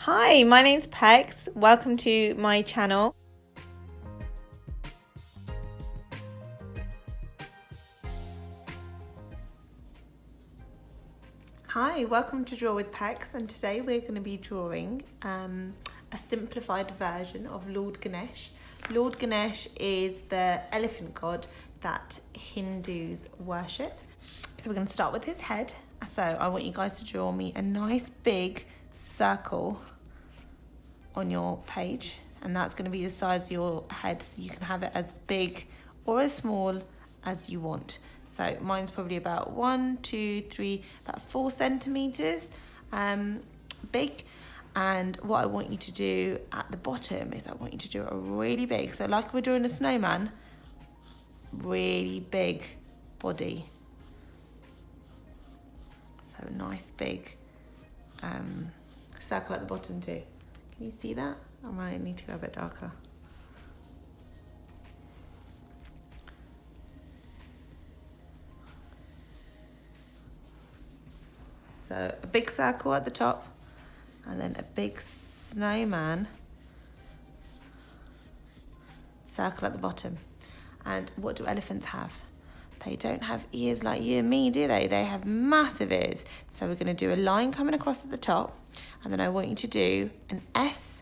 Hi, my name's Pex. Welcome to my channel. Hi, welcome to Draw with Pex, and today we're going to be drawing a simplified version of Lord Ganesh. Lord Ganesh is the elephant god that Hindus worship. So we're going to start with his head. So I want you guys to draw me a nice big circle on your page, and that's going to be the size of your head, so you can have it as big or as small as you want. So mine's probably about 4 centimeters big. And what I want you to do at the bottom is I want you to do it really big. So like we're drawing a snowman, really big body. So nice big circle at the bottom too. Can you see that? I might need to go a bit darker. So a big circle at the top, and then a big snowman circle at the bottom. And what do elephants have? They don't have ears like you and me, do they? They have massive ears. So we're going to do a line coming across at the top, and then I want you to do an S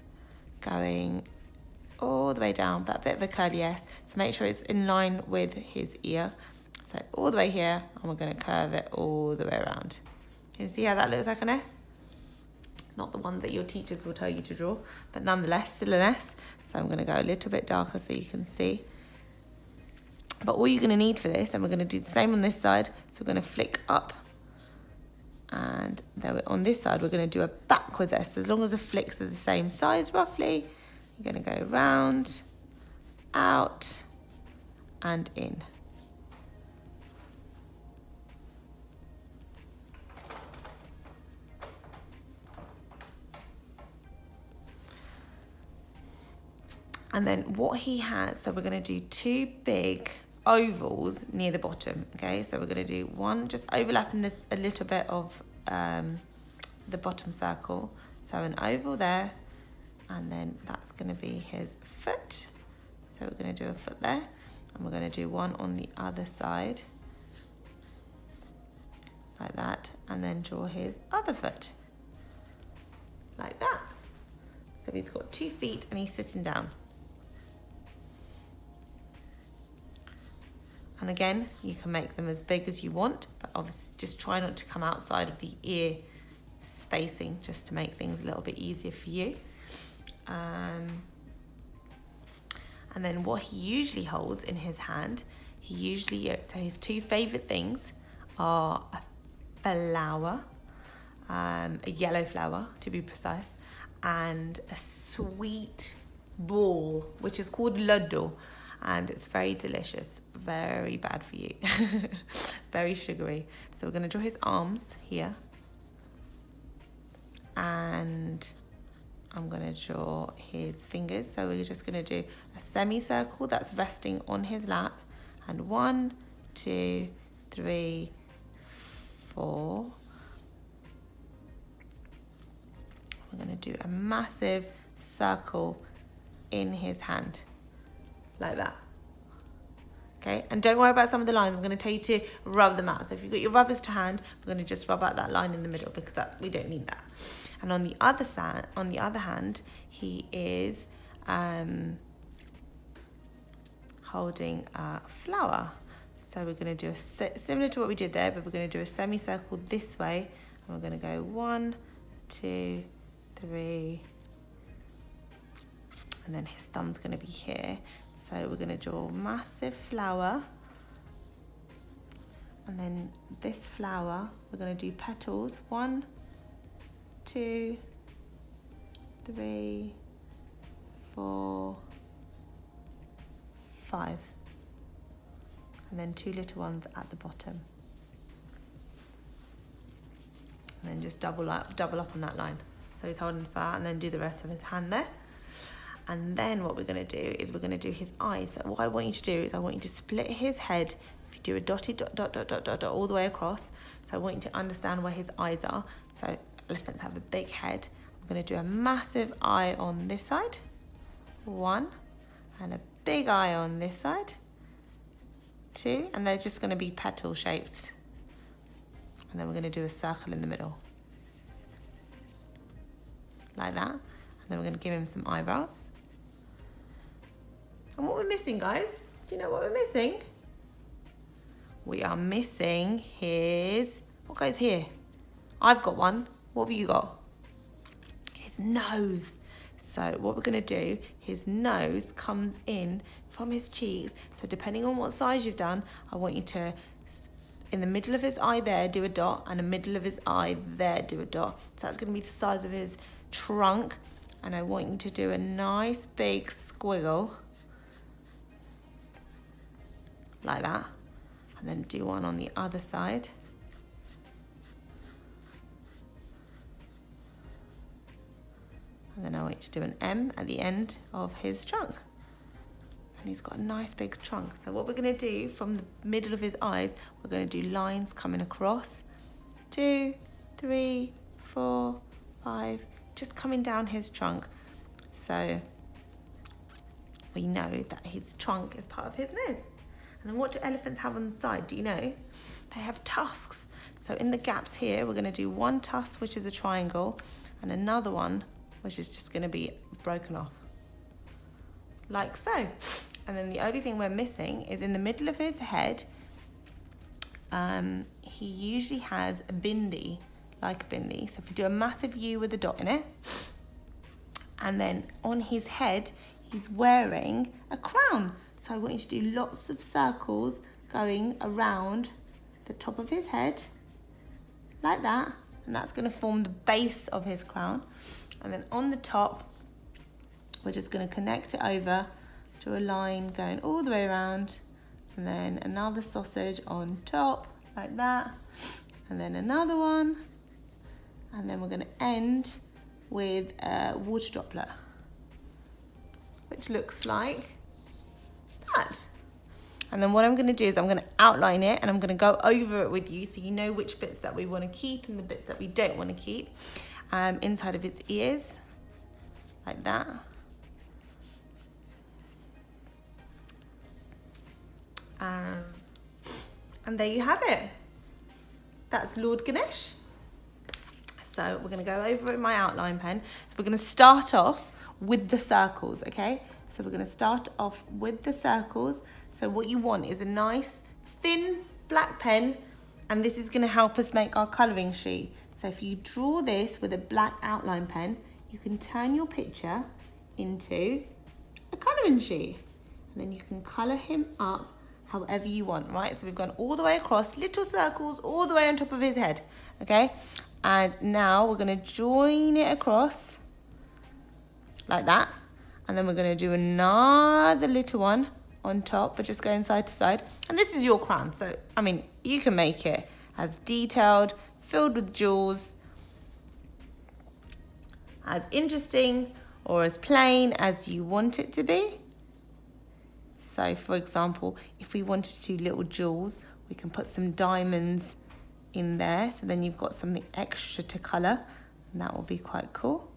going all the way down, but a bit of a curly S. So make sure it's in line with his ear. So all the way here, and we're going to curve it all the way around. Can you see how that looks like an S? Not the ones that your teachers will tell you to draw, but nonetheless, still an S. So I'm going to go a little bit darker so you can see. But all you're going to need for this, and we're going to do the same on this side, so we're going to flick up. And then on this side, we're going to do a backwards S. As long as the flicks are the same size, roughly, you're going to go round, out, and in. And then what he has, so we're going to do 2 big ovals near the bottom, okay? So we're going to do one just overlapping this a little bit of the bottom circle. So an oval there, and then that's going to be his foot. So we're going to do a foot there, and we're going to do one on the other side, like that, and then draw his other foot, like that. So he's got 2 feet and he's sitting down. And again, you can make them as big as you want, but obviously just try not to come outside of the ear spacing, just to make things a little bit easier for you. And then what he usually holds in his hand, so his 2 favourite things are a flower, a yellow flower to be precise, and a sweet ball, which is called laddu. And it's very delicious, very bad for you, very sugary. So we're going to draw his arms here, and I'm going to draw his fingers. So we're just going to do a semicircle that's resting on his lap, and 1, 2, 3, 4. We're going to do a massive circle in his hand, like that. Okay, and don't worry about some of the lines. I'm going to tell you to rub them out. So if you've got your rubbers to hand, we're going to just rub out that line in the middle, because we don't need that. And on the other side, on the other hand, he is holding a flower. So we're going to do similar to what we did there, but we're going to do a semicircle this way, and we're going to go 1, 2, 3, and then his thumb's going to be here. So we're going to draw a massive flower, and then this flower, we're going to do petals, 1, 2, 3, 4, 5, and then 2 little ones at the bottom, and then just double up on that line. So he's holding the flower, and then do the rest of his hand there. And then what we're going to do is we're going to do his eyes. So what I want you to do is I want you to split his head. If you do a dotted dot all the way across. So I want you to understand where his eyes are. So elephants have a big head. We're going to do a massive eye on this side, 1, and a big eye on this side, 2, and they're just going to be petal shaped. And then we're going to do a circle in the middle, like that. And then we're going to give him some eyebrows. And what we're missing, guys, do you know what we're missing? We are missing his, what goes here? I've got one. What have you got? His nose. So what we're going to do, his nose comes in from his cheeks. So depending on what size you've done, I want you to, in the middle of his eye there, do a dot, and the middle of his eye there, do a dot. So that's going to be the size of his trunk. And I want you to do a nice big squiggle, like that. And then do one on the other side. And then I want you to do an M at the end of his trunk. And he's got a nice big trunk. So what we're going to do from the middle of his eyes, we're going to do lines coming across. 2, 3, 4, 5, just coming down his trunk. So we know that his trunk is part of his nose. And then what do elephants have on the side? Do you know? They have tusks. So in the gaps here, we're going to do one tusk, which is a triangle, and another one, which is just going to be broken off, like so. And then the only thing we're missing is in the middle of his head, he usually has a bindi, like a bindi. So if you do a massive U with a dot in it, and then on his head, he's wearing a crown. So I want you to do lots of circles going around the top of his head, like that. And that's going to form the base of his crown. And then on the top, we're just going to connect it over to a line going all the way around. And then another sausage on top, like that. And then another one. And then we're going to end with a water droplet, which looks like that. And then what I'm going to do is I'm going to outline it, and I'm going to go over it with you so you know which bits that we want to keep and the bits that we don't want to keep. Inside of his ears, like that. And there you have it. That's Lord Ganesh. So we're going to go over it in my outline pen. So we're going to start off with the circles, okay? So we're going to start off with the circles. So what you want is a nice thin black pen, and this is going to help us make our colouring sheet. So if you draw this with a black outline pen, you can turn your picture into a colouring sheet. And then you can colour him up however you want, right? So we've gone all the way across, little circles all the way on top of his head, okay? And now we're going to join it across like that. And then we're going to do another little one on top, but just going side to side. And this is your crown. So, I mean, you can make it as detailed, filled with jewels, as interesting or as plain as you want it to be. So, for example, if we wanted to do little jewels, we can put some diamonds in there. So then you've got something extra to colour, and that will be quite cool.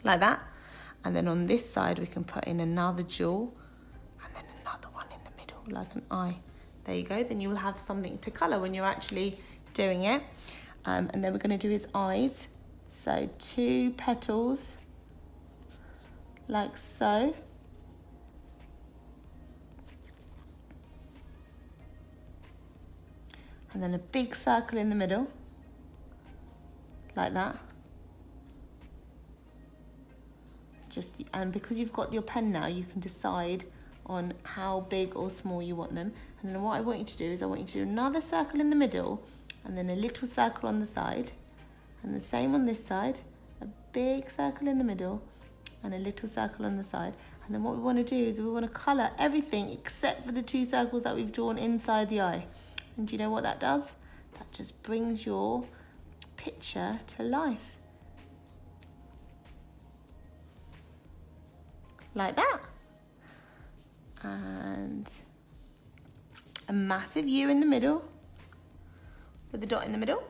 Like that. And then on this side, we can put in another jewel, and then another one in the middle, like an eye. There you go. Then you will have something to colour when you're actually doing it. And then we're going to do his eyes. So 2 petals, like so. And then a big circle in the middle, like that. And because you've got your pen now, you can decide on how big or small you want them. And then what I want you to do is I want you to do another circle in the middle, and then a little circle on the side, and the same on this side, a big circle in the middle, and a little circle on the side. And then what we want to do is we want to colour everything except for the 2 circles that we've drawn inside the eye. And do you know what that does? That just brings your picture to life. Like that. And a massive U in the middle with a dot in the middle.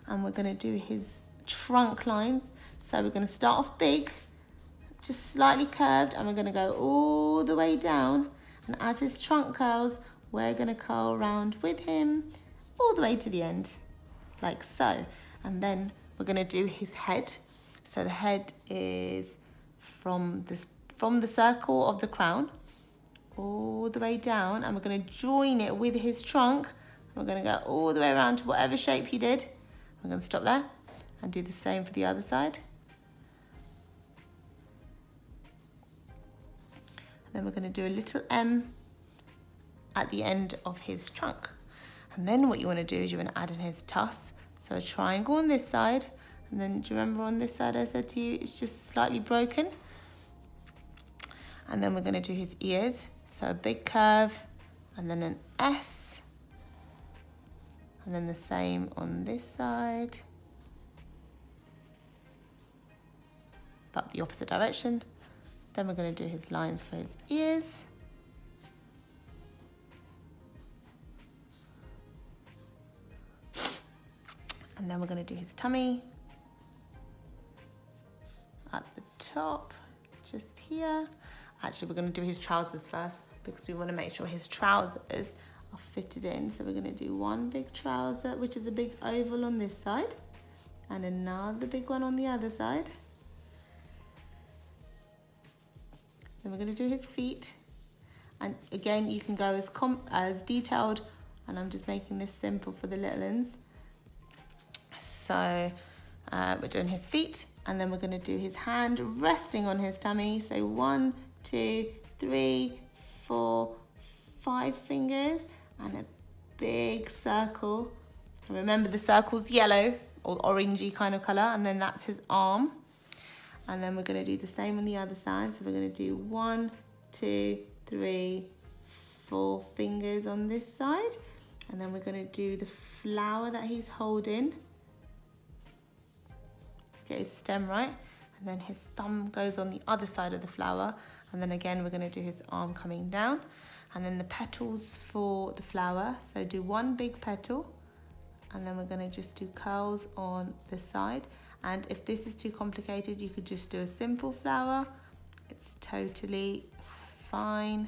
and we're going to do his trunk lines. So we're going to start off big, just slightly curved, and we're going to go all the way down. And as his trunk curls, we're going to curl around with him all the way to the end, like so. And then we're going to do his head. So the head is from the circle of the crown all the way down, and we're going to join it with his trunk. We're going to go all the way around to whatever shape you did. We're going to stop there and do the same for the other side. And then we're going to do a little M at the end of his trunk. And then what you want to do is you want to add in his tusks. So a triangle on this side, and then do you remember on this side I said to you it's just slightly broken? And then we're going to do his ears. So a big curve, and then an S, and then the same on this side, but the opposite direction. Then we're going to do his lines for his ears. And then we're going to do his tummy at the top, just here. Actually, we're going to do his trousers first because we want to make sure his trousers are fitted in. So we're going to do one big trouser, which is a big oval on this side, and another big one on the other side. Then we're going to do his feet. And again, you can go as detailed, and I'm just making this simple for the little ones. So we're doing his feet, and then we're going to do his hand resting on his tummy. So 1, 2, 3, 4, 5 fingers, and a big circle. And remember, the circle's yellow or orangey kind of colour, and then that's his arm. And then we're going to do the same on the other side. So we're going to do 1, 2, 3, 4 fingers on this side, and then we're going to do the flower that he's holding. Get his stem right, and then his thumb goes on the other side of the flower, and then again we're going to do his arm coming down, and then the petals for the flower. So do one big petal, and then we're going to just do curls on the side. And if this is too complicated, you could just do a simple flower. It's totally fine.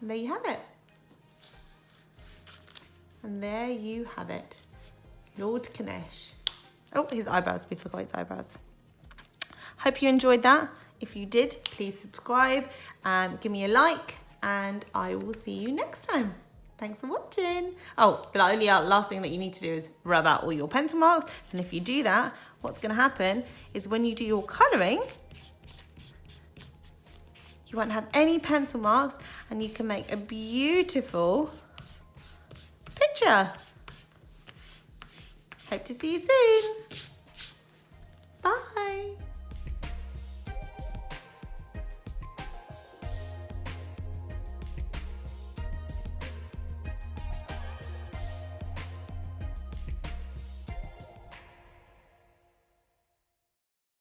And there you have it. And there you have it. Lord Ganesh. Oh, his eyebrows. We forgot his eyebrows. Hope you enjoyed that. If you did, please subscribe, give me a like, and I will see you next time. Thanks for watching. Oh, the only last thing that you need to do is rub out all your pencil marks. And if you do that, what's going to happen is when you do your colouring, you won't have any pencil marks, and you can make a beautiful picture. Hope to see you soon. Bye.